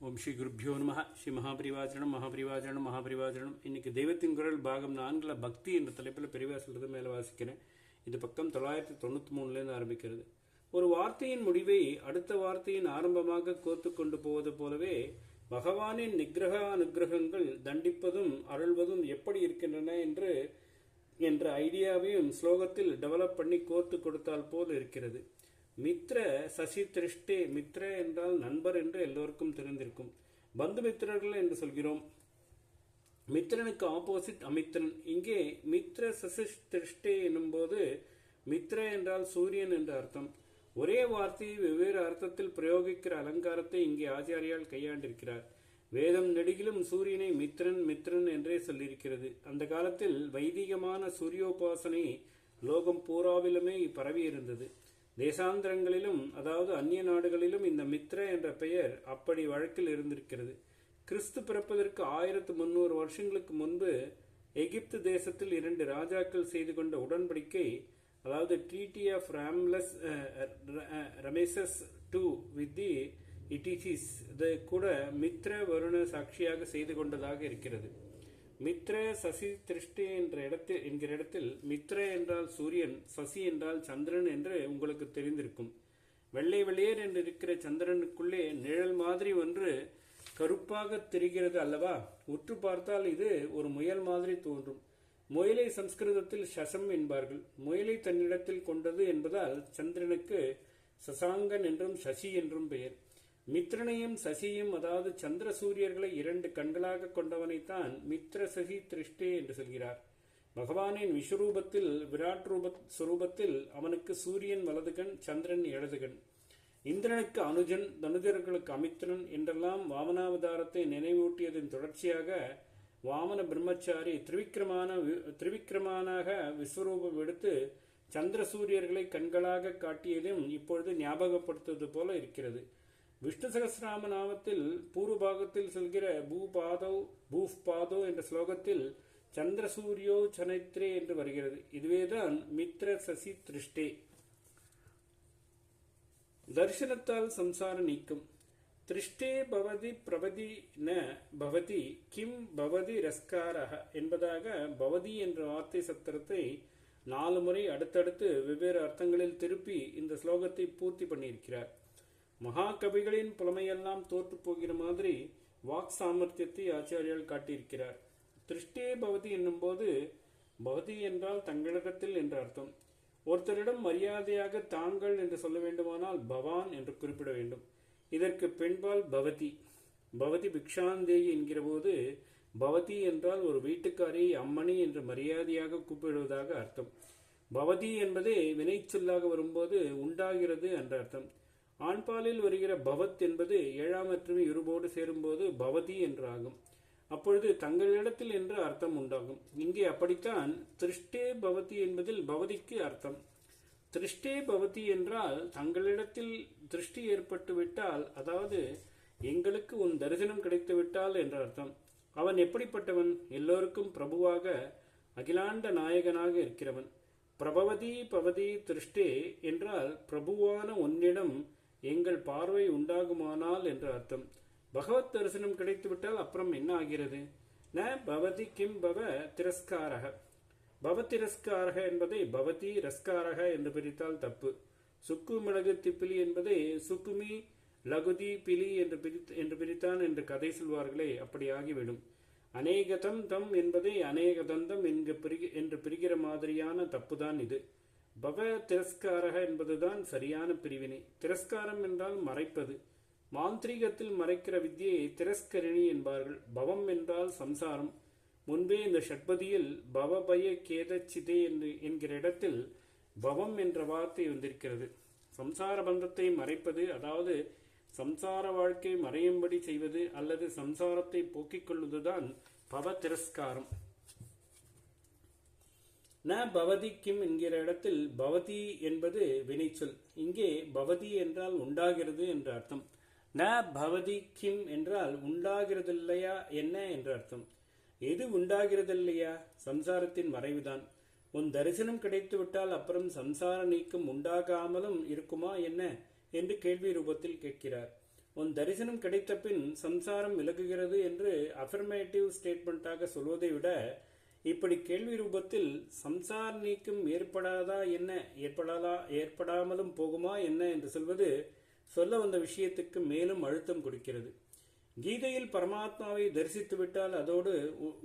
ஓம் ஸ்ரீ குருப்பியோ நம. ஸ்ரீ மகாபரிவாஜனம். இன்னைக்கு தெய்வத்தின் குரல் பாகம் 4 பக்தி என்ற தலைப்பில் பெரியவா சொல்றது மேலே வாசிக்கிறேன். இது பக்கம் 993 ஆரம்பிக்கிறது. ஒரு வார்த்தையின் முடிவை அடுத்த வார்த்தையின் ஆரம்பமாக கோத்து கொண்டு போவது போலவே பகவானின் நிகிரக அனுகிரகங்கள் தண்டிப்பதும் அருள்வதும் எப்படி இருக்கின்றன என்ற ஐடியாவையும் ஸ்லோகத்தில் டெவலப் பண்ணி கோர்த்து கொடுத்தால் போல் இருக்கிறது. மித்ர சசி திருஷ்டே. மித்ர என்றால் நண்பர் என்று எல்லோருக்கும் தெரிந்திருக்கும். பந்து மித்திரர்கள் என்று சொல்கிறோம். மித்ரனுக்கு ஆப்போசிட் அமித்ரன். இங்கே மித்ர சசி திருஷ்டே என்னும் போது மித்ர என்றால் சூரியன் என்று அர்த்தம். ஒரே வார்த்தையை வெவ்வேறு அர்த்தத்தில் பிரயோகிக்கிற அலங்காரத்தை இங்கே ஆச்சாரியால் கையாண்டிருக்கிறார். வேதம் நெடுகிலும் சூரியனை மித்ரன் என்றே சொல்லியிருக்கிறது. அந்த காலத்தில் வைதிகமான சூரியோபாசனை லோகம் பூராவிலுமே பரவி இருந்தது. தேசாந்திரங்களிலும் அதாவது அந்நிய நாடுகளிலும் இந்த மித்ர என்ற பெயர் அப்படி வழக்கில் இருந்திருக்கிறது. கிறிஸ்து பிறப்பதற்கு 1300 வருஷங்களுக்கு முன்பு எகிப்து தேசத்தில் 2 ராஜாக்கள் செய்து கொண்ட உடன்படிக்கை, அதாவது treaty of Ramesses II with the Hittites கூட மித்ர வருண சாட்சியாக செய்து கொண்டதாக இருக்கிறது. மித்ர சசி திருஷ்டி என்கிற இடத்தில் மித்ர என்றால் சூரியன், சசி என்றால் சந்திரன் என்று உங்களுக்கு தெரிந்திருக்கும். வெள்ளை வெளியேர் என்று இருக்கிற சந்திரனுக்குள்ளே நிழல் மாதிரி ஒன்று கருப்பாக தெரிகிறது அல்லவா? உற்று பார்த்தால் இது ஒரு முயல் மாதிரி தோன்றும். முயலை சம்ஸ்கிருதத்தில் சசம் என்பார்கள். முயலை தன்னிடத்தில் கொண்டது என்பதால் சந்திரனுக்கு சசாங்கன் என்றும் சசி என்றும் பெயர். மித்ரனையும் சசியும், அதாவது சந்திர சூரியர்களை 2 கண்களாக கொண்டவனைத்தான் மித்ர சசி திருஷ்டே என்று சொல்கிறார். பகவானின் விஸ்வரூபத்தில் விராட் சுரூபத்தில் அவனுக்கு சூரியன் வலதுகண், சந்திரன் இடதுகண். இந்திரனுக்கு அனுஜன், தனுஜர்களுக்கு அமித்ரன் என்றெல்லாம் வாமனாவதாரத்தை நினைவூட்டியதன் தொடர்ச்சியாக வாமன பிரம்மச்சாரி திரிவிக்ரமானாக விஸ்வரூபம் எடுத்து சந்திர சூரியர்களை கண்களாக காட்டியதும் இப்பொழுது ஞாபகப்படுத்துவது போல இருக்கிறது. விஷ்ணு சகஸ்ரநாம நாமத்தில் பூர்வ பாகத்தில் சொல்கிற பூஃபாதோ என்ற ஸ்லோகத்தில் சந்திர சூரியோ சனைத்ரே என்று வருகிறது. இதுவேதான் மித்ர சசி திருஷ்டே. தர்சனத்தால் சம்சார நீக்கம். திருஷ்டே பவதி பிரபதி ந பவதி கிம் பவதி ரஸ்காரஹ என்பதாக பவதி என்ற வார்த்தை சத்திரத்தை 4 முறை அடுத்தடுத்து வெவ்வேறு அர்த்தங்களில் திருப்பி இந்த ஸ்லோகத்தை பூர்த்தி பண்ணியிருக்கிறார். மகாகவிகளின் புலமையெல்லாம் தோற்று போகிற மாதிரி வாக் சாமர்த்தியத்தை ஆச்சாரியால் காட்டியிருக்கிறார். திருஷ்டே பவதி என்னும் போது பவதி என்றால் தங்களிடத்தில் என்ற அர்த்தம். ஒருத்தரிடம் மரியாதையாக தாங்கள் என்று சொல்ல வேண்டுமானால் பவான் என்று குறிப்பிட வேண்டும். இதற்கு பெண்பால் பவதி. பவதி பிக்ஷாந்தேயி என்கிற போது பவதி என்றால் ஒரு வீட்டுக்காரியை அம்மணி என்று மரியாதையாக கூப்பிடுவதாக அர்த்தம். பவதி என்பதே வினைச்சொல்லாக வரும்போது உண்டாகிறது என்ற அர்த்தம். ஆண்பாலில் வருகிற பவத் என்பது 7ஆம் மற்றும் இருபோடு சேரும்போது பவதி என்றாகும். அப்பொழுது தங்களிடத்தில் என்று அர்த்தம் உண்டாகும். இங்கே அப்படித்தான் திருஷ்டே பவதி என்பதில் பவதிக்கு அர்த்தம். திருஷ்டே பவதி என்றால் தங்களிடத்தில் திருஷ்டி ஏற்பட்டு விட்டால், அதாவது எங்களுக்கு உன் தரிசனம் கிடைத்து விட்டால் என்ற அர்த்தம். அவன் எப்படிப்பட்டவன்? எல்லோருக்கும் பிரபுவாக அகிலாண்ட நாயகனாக இருக்கிறவன். பிரபவதி பவதி திருஷ்டே என்றால் பிரபுவான உன்னிடம் எங்கள் பார்வை உண்டாகுமானால் என்று அர்த்தம். பகவத் தரிசனம் கிடைத்துவிட்டால் அப்புறம் என்ன ஆகிறது? ந பவதி கிம் பவ திரஸ்காரக. பவ திரஸ்காரக என்பதை பவதி ரஸ்காரக என்று பிரித்தால் தப்பு. சுக்கு மிளகு திப்பிலி என்பதை சுக்குமி லகுதி பிலி என்று பிரித்தான் என்று கதை சொல்வார்களே, அப்படி ஆகிவிடும். அநேகதம் தம் என்பதை அநேகதந்தம் என்று பிரிகிற மாதிரியான தப்புதான் இது. பவ திரஸ்காரக என்பதுதான் சரியான பிரிவினை. திரஸ்காரம் என்றால் மறைப்பது. மாந்திரீகத்தில் மறைக்கிற வித்தியை திரஸ்கரிணி என்பார்கள். பவம் என்றால் சம்சாரம். முன்பே இந்த ஷட்பதியில் பவபய கேதச்சிதே என்கிற இடத்தில் பவம் என்ற வார்த்தை வந்திருக்கிறது. சம்சார பந்தத்தை மறைப்பது, அதாவது சம்சார வாழ்க்கை மறையும்படி செய்வது அல்லது சம்சாரத்தை போக்கிக் கொள்வதுதான் பவ திரஸ்காரம். ந பவதி கிம் என்கிற இடத்தில் பவதி என்பது வினைச்சொல். இங்கே பவதி என்றால் உண்டாகிறது என்ற அர்த்தம். ந பவதி கிம் என்றால் உண்டாகிறதில்லையா என்ன என்ற அர்த்தம். எது உண்டாகிறதில்லையா? சம்சாரத்தின் மறைவுதான். உன் தரிசனம் கிடைத்து விட்டால் அப்புறம் சம்சார நீக்கம் உண்டாகாமலும் இருக்குமா என்ன என்று கேள்வி ரூபத்தில் கேட்கிறார். உன் தரிசனம் கிடைத்த பின் சம்சாரம் விலகுகிறது என்று அஃபர்மேட்டிவ் ஸ்டேட்மெண்ட்டாக சொல்வதை விட இப்படி கேள்வி ரூபத்தில் சம்சார நீக்கம் ஏற்படாதா என்ன, ஏற்படாமலும் போகுமா என்ன என்று சொல்வது சொல்ல வந்த விஷயத்துக்கு மேலும் அழுத்தம் கொடுக்கிறது. கீதையில் பரமாத்மாவை தரிசித்துவிட்டால் அதோடு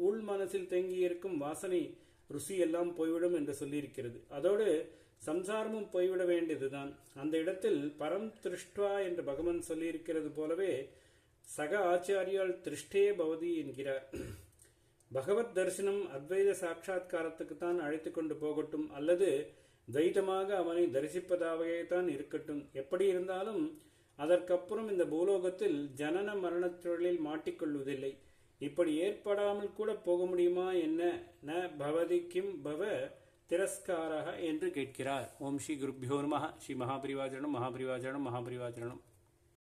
உள் மனசில் தேங்கியிருக்கும் வாசனை ருசி எல்லாம் போய்விடும் என்று சொல்லியிருக்கிறது. அதோடு சம்சாரமும் போய்விட வேண்டியதுதான். அந்த இடத்தில் பரம் திருஷ்டுவா என்று பகவான் சொல்லியிருக்கிறது போலவே சக ஆச்சாரியால் திருஷ்டே பவதி என்கிறார். பகவத் தரிசனம் அத்வைத சாட்சா்காரத்துக்கு தான் அழைத்து கொண்டு போகட்டும், அல்லது துவைதமாக அவனை தரிசிப்பதாகவே தான் இருக்கட்டும். எப்படி இருந்தாலும் அதற்கப்புறம் இந்த பூலோகத்தில் ஜனன மரணத்தொழிலில் மாட்டிக்கொள்வதில்லை. இப்படி ஏற்படாமல் கூட போக முடியுமா என்ன? ந பவதி கிம் பவ திரஸ்காரः என்று கேட்கிறார். ஓம் ஸ்ரீ குருப்யோ நமः. ஸ்ரீ மகாபரிவாஜனம் மகாபரிவாஜனம் மகாபரிவாஜனம்.